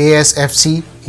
ASFC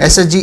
SSG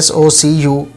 SOCU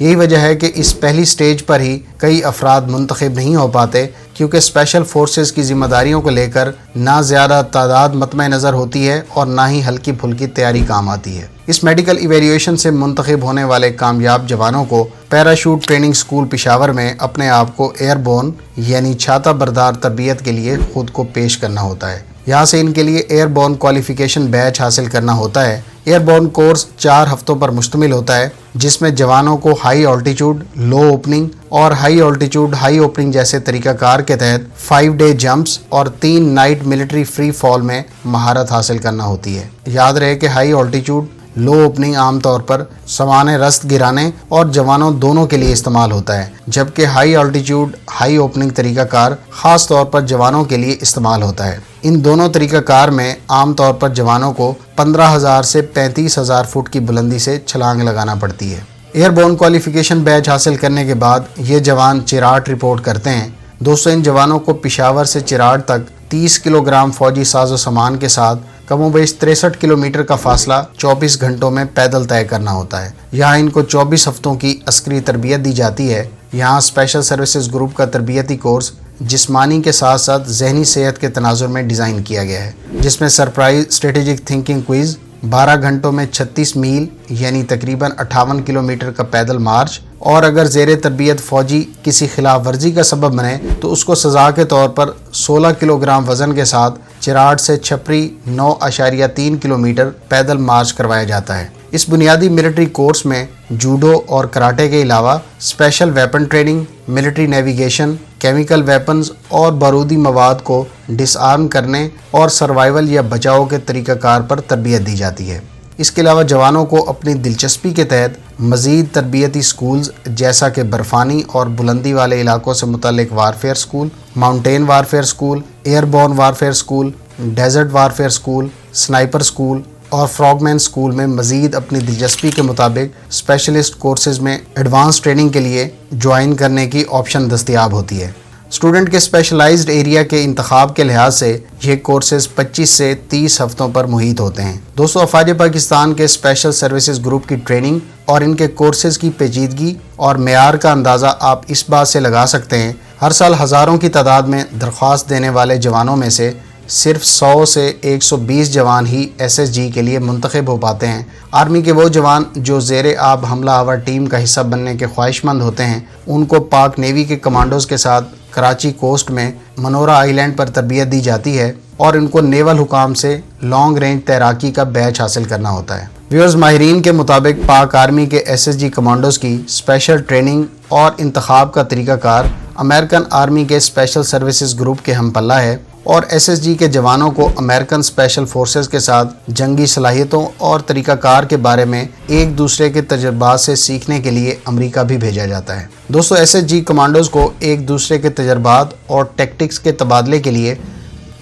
یہی وجہ ہے کہ اس پہلی سٹیج پر ہی کئی افراد منتخب نہیں ہو پاتے، کیونکہ اسپیشل فورسز کی ذمہ داریوں کو لے کر نہ زیادہ تعداد مطمع نظر ہوتی ہے اور نہ ہی ہلکی پھلکی تیاری کام آتی ہے۔ اس میڈیکل ایویلیویشن سے منتخب ہونے والے کامیاب جوانوں کو پیراشوٹ ٹریننگ اسکول پشاور میں اپنے آپ کو ایئر بورن یعنی چھاتہ بردار تربیت کے لیے خود کو پیش کرنا ہوتا ہے۔ یہاں سے ان کے لیے ایئر بورن کوالیفیکیشن بیچ حاصل کرنا ہوتا ہے۔ ایئر بورن کورس 4 ہفتوں پر مشتمل ہوتا ہے، جس میں جوانوں کو ہائی آلٹیچیوڈ، لو اوپننگ اور ہائی آلٹیچیوڈ ہائی اوپننگ جیسے طریقہ کار کے تحت 5 ڈے جمپس اور 3 نائٹ ملٹری فری فال میں مہارت حاصل کرنا ہوتی ہے۔ یاد رہے کہ ہائی آلٹیچیوڈ لو اوپننگ عام طور پر سامان رست گرانے اور جوانوں دونوں کے لیے استعمال ہوتا ہے، جبکہ ہائی آلٹیچیوڈ ہائی اوپننگ طریقہ کار خاص طور پر جوانوں کے لیے استعمال ہوتا ہے۔ ان دونوں طریقہ کار میں عام طور پر جوانوں کو 15,000 سے 35,000 فٹ کی بلندی سے چھلانگ لگانا پڑتی ہے۔ ایئر بورن کوالیفیکیشن بیچ حاصل کرنے کے بعد یہ جوان چراٹ رپورٹ کرتے ہیں۔ دوستوں، ان جوانوں کو پشاور سے چراٹ تک 30 کلو گرام فوجی ساز و سامان کے ساتھ کم و بیش 63 کلومیٹر کا فاصلہ 24 گھنٹوں میں پیدل طے کرنا ہوتا ہے۔ یہاں ان کو 24 ہفتوں کی عسکری تربیت دی جاتی ہے۔ یہاں اسپیشل سروسز گروپ کا تربیتی کورس جسمانی کے ساتھ ساتھ ذہنی صحت کے تناظر میں ڈیزائن کیا گیا ہے، جس میں سرپرائز اسٹریٹجک تھنکنگ کوئز، 12 گھنٹوں میں 36 میل یعنی تقریباً 58 کلومیٹر کا پیدل مارچ، اور اگر زیر تربیت فوجی کسی خلاف ورزی کا سبب بنے تو اس کو سزا کے طور پر 16 کلو گرام وزن کے ساتھ چراٹ سے چھپری 9.3 کلومیٹر پیدل مارچ کروایا جاتا ہے۔ اس بنیادی ملٹری کورس میں جوڈو اور کراٹے کے علاوہ special weapon training, military navigation, chemical weapons اور بارودی مواد کو ڈس آرم کرنے اور سروائیول یا بچاؤ کے طریقہ کار پر تربیت دی جاتی ہے۔ اس کے علاوہ جوانوں کو اپنی دلچسپی کے تحت مزید تربیتی سکولز جیسا کہ برفانی اور بلندی والے علاقوں سے متعلق warfare school, mountain warfare school, airborne warfare school, desert warfare school, sniper school اور فراگ مین سکول میں مزید اپنی دلچسپی کے مطابق اسپیشلسٹ کورسز میں ایڈوانس ٹریننگ کے لیے جوائن کرنے کی آپشن دستیاب ہوتی ہے۔ اسٹوڈنٹ کے اسپیشلائزڈ ایریا کے انتخاب کے لحاظ سے یہ کورسز 25 سے 30 ہفتوں پر محیط ہوتے ہیں۔ دوستو، افواج پاکستان کے اسپیشل سروسز گروپ کی ٹریننگ اور ان کے کورسز کی پیچیدگی اور معیار کا اندازہ آپ اس بات سے لگا سکتے ہیں۔ ہر سال ہزاروں کی تعداد میں درخواست دینے والے جوانوں میں سے صرف 100 سے 120 جوان ہی ایس ایس جی کے لیے منتخب ہو پاتے ہیں۔ آرمی کے وہ جوان جو زیر آب حملہ آور ٹیم کا حصہ بننے کے خواہش مند ہوتے ہیں، ان کو پاک نیوی کے کمانڈوز کے ساتھ کراچی کوسٹ میں منورہ آئی لینڈ پر تربیت دی جاتی ہے اور ان کو نیول حکام سے لانگ رینج تیراکی کا بیچ حاصل کرنا ہوتا ہے۔ ویورز، ماہرین کے مطابق پاک آرمی کے ایس ایس جی کمانڈوز کی اسپیشل ٹریننگ اور انتخاب کا طریقہ کار امریکن آرمی کے اسپیشل سروسز گروپ کے ہم پلہ ہے، اور ایس ایس جی کے جوانوں کو امریکن اسپیشل فورسز کے ساتھ جنگی صلاحیتوں اور طریقہ کار کے بارے میں ایک دوسرے کے تجربات سے سیکھنے کے لیے امریکہ بھی بھیجا جاتا ہے۔ دوستو، ایس ایس جی کمانڈوز کو ایک دوسرے کے تجربات اور ٹیکٹکس کے تبادلے کے لیے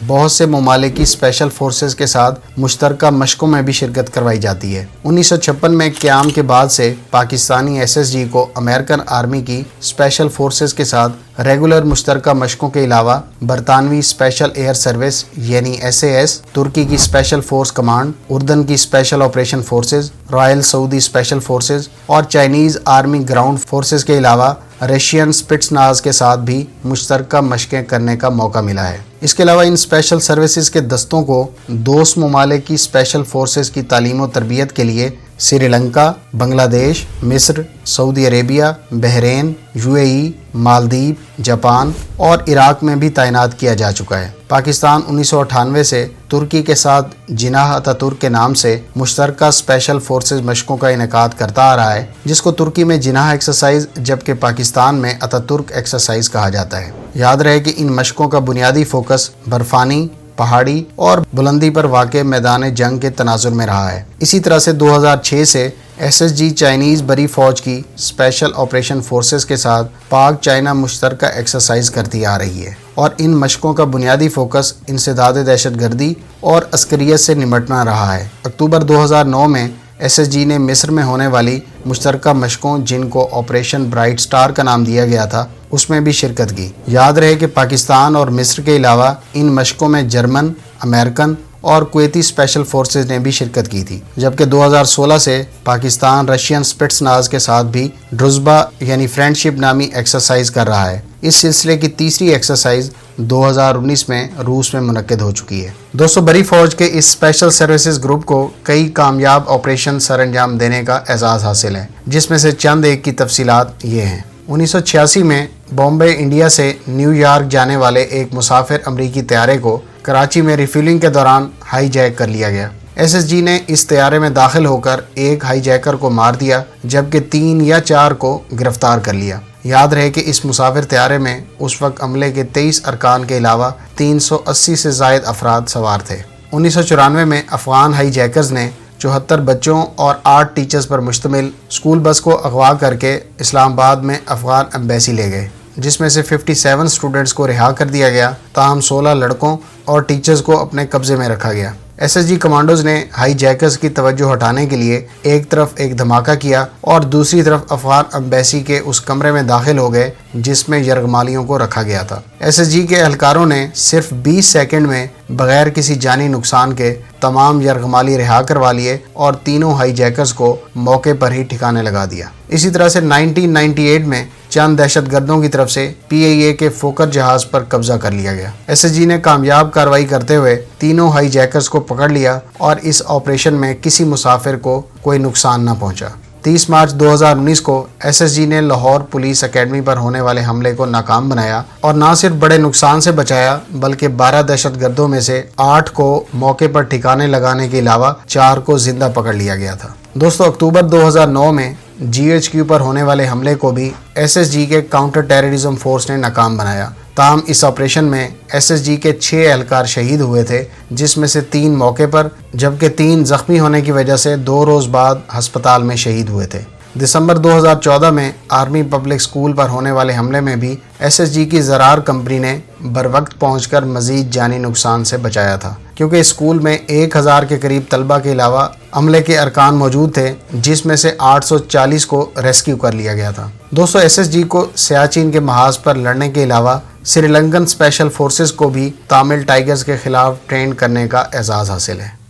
بہت سے ممالک کی اسپیشل فورسز کے ساتھ مشترکہ مشقوں میں بھی شرکت کروائی جاتی ہے۔ 1956 میں قیام کے بعد سے پاکستانی ایس ایس جی کو امریکن آرمی کی اسپیشل فورسز کے ساتھ ریگولر مشترکہ مشقوں کے علاوہ برطانوی اسپیشل ایئر سروس یعنی ایس اے ایس، ترکی کی اسپیشل فورس کمانڈ، اردن کی اسپیشل آپریشن فورسز، رائل سعودی اسپیشل فورسز اور چائنیز آرمی گراؤنڈ فورسز کے علاوہ رشین سپٹس ناز کے ساتھ بھی مشترکہ مشقیں کرنے کا موقع ملا ہے۔ اس کے علاوہ ان اسپیشل سروسز کے دستوں کو دوست ممالک کی اسپیشل فورسز کی تعلیم و تربیت کے لیے سری لنکا، بنگلہ دیش، مصر، سعودی عربیہ، بحرین، یو اے ای، مالدیپ، جاپان اور عراق میں بھی تعینات کیا جا چکا ہے۔ پاکستان 1998 سے ترکی کے ساتھ جناح اتاتürk کے نام سے مشترکہ اسپیشل فورسز مشقوں کا انعقاد کرتا آ رہا ہے، جس کو ترکی میں جناح ایکسرسائز جبکہ پاکستان میں اتاتürk ایکسرسائز کہا جاتا ہے۔ یاد رہے کہ ان مشقوں کا بنیادی فوکس برفانی، پہاڑی اور بلندی پر واقع میدان جنگ کے تناظر میں رہا ہے۔ اسی طرح سے 2006 سے ایس ایس جی چائنیز بری فوج کی اسپیشل آپریشن فورسز کے ساتھ پاک چائنا مشترکہ ایکسرسائز کرتی آ رہی ہے، اور ان مشقوں کا بنیادی فوکس انسداد دہشت گردی اور عسکریت سے نمٹنا رہا ہے۔ اکتوبر 2009 میں ایس ایس جی نے مصر میں ہونے والی مشترکہ مشقوں، جن کو آپریشن برائٹ سٹار کا نام دیا گیا تھا، اس میں بھی شرکت کی۔ یاد رہے کہ پاکستان اور مصر کے علاوہ ان مشقوں میں جرمن، امریکن اور کویتی اسپیشل فورسز نے بھی شرکت کی تھی، جبکہ 2016 سے پاکستان رشین اسپٹسناز کے ساتھ بھی ڈروزبا یعنی فرینڈشپ نامی ایکسرسائز کر رہا ہے۔ اس سلسلے کی تیسری ایکسرسائز 2019 میں روس میں منعقد ہو چکی ہے۔ دوستو، بری فوج کے اس اسپیشل سروسز گروپ کو کئی کامیاب آپریشن سر انجام دینے کا اعزاز حاصل ہے، جس میں سے چند ایک کی تفصیلات یہ ہیں۔ 1986 میں بامبے انڈیا سے نیو یارک جانے والے ایک مسافر امریکی طیارے کو کراچی میں ریفیولنگ کے دوران ہائی جیک کر لیا گیا۔ ایس ایس جی نے اس طیارے میں داخل ہو کر ایک ہائی جیکر کو مار دیا، جبکہ 3 یا 4 کو گرفتار کر لیا۔ یاد رہے کہ اس مسافر طیارے میں اس وقت عملے کے 23 ارکان کے علاوہ 380 سے زائد افراد سوار تھے۔ 1994 میں افغان ہائی جیکرز نے 74 بچوں اور 8 ٹیچرز پر مشتمل اسکول بس کو اغوا کر کے اسلام آباد میں افغان ایمبیسی لے گئے، جس میں سے 57 اسٹوڈنٹس کو رہا کر دیا گیا، تاہم 16 لڑکوں اور ٹیچرز کو اپنے قبضے میں رکھا گیا۔ ایس ایس جی کمانڈوز نے ہائی جیکرز کی توجہ ہٹانے کے لیے ایک طرف ایک دھماکہ کیا اور دوسری طرف افغان ایمبیسی کے اس کمرے میں داخل ہو گئے جس میں یرغمالیوں کو رکھا گیا تھا۔ ایس ایس جی کے اہلکاروں نے صرف 20 سیکنڈ میں بغیر کسی جانی نقصان کے تمام یرغمالی رہا کروا لیے اور تینوں ہائی جیکرز کو موقع پر ہی ٹھکانے لگا دیا۔ اسی طرح سے 1998 میں چند دہشت گردوں کی طرف سے پی آئی اے کے فوکر جہاز پر قبضہ کر لیا گیا۔ ایس ایس جی نے کامیاب کارروائی کرتے ہوئے تینوں ہائی جیکرز کو پکڑ لیا اور اس آپریشن میں کسی مسافر کو کوئی نقصان نہ پہنچا۔ 30 مارچ 2019 کو ایس ایس جی نے لاہور پولیس اکیڈمی پر ہونے والے حملے کو ناکام بنایا اور نہ صرف بڑے نقصان سے بچایا بلکہ 12 دہشت گردوں میں سے 8 کو موقع پر ٹھکانے لگانے کے علاوہ 4 کو زندہ پکڑ لیا گیا تھا۔ دوستو، اکتوبر 2009 میں جی ایچ کیو پر ہونے والے حملے کو بھی ایس ایس جی کے کاؤنٹر ٹیررزم فورس نے ناکام بنایا۔ تاہم اس آپریشن میں ایس ایس جی کے 6 اہلکار شہید ہوئے تھے، جس میں سے 3 موقع پر جبکہ 3 زخمی ہونے کی وجہ سے 2 روز بعد ہسپتال میں شہید ہوئے تھے۔ دسمبر 2014 میں آرمی پبلک اسکول پر ہونے والے حملے میں بھی ایس ایس جی کی زرار کمپنی نے بروقت پہنچ کر مزید جانی نقصان سے بچایا تھا، کیونکہ اسکول میں 1000 کے قریب طلبہ کے علاوہ عملے کے ارکان موجود تھے، جس میں سے 840 کو ریسکیو کر لیا گیا تھا۔ دوستو، ایس ایس جی کو سیاچین کے محاذ پر لڑنے کے علاوہ سری لنکن اسپیشل فورسز کو بھی تامل ٹائیگرز کے خلاف ٹرین کرنے کا اعزاز حاصل ہے۔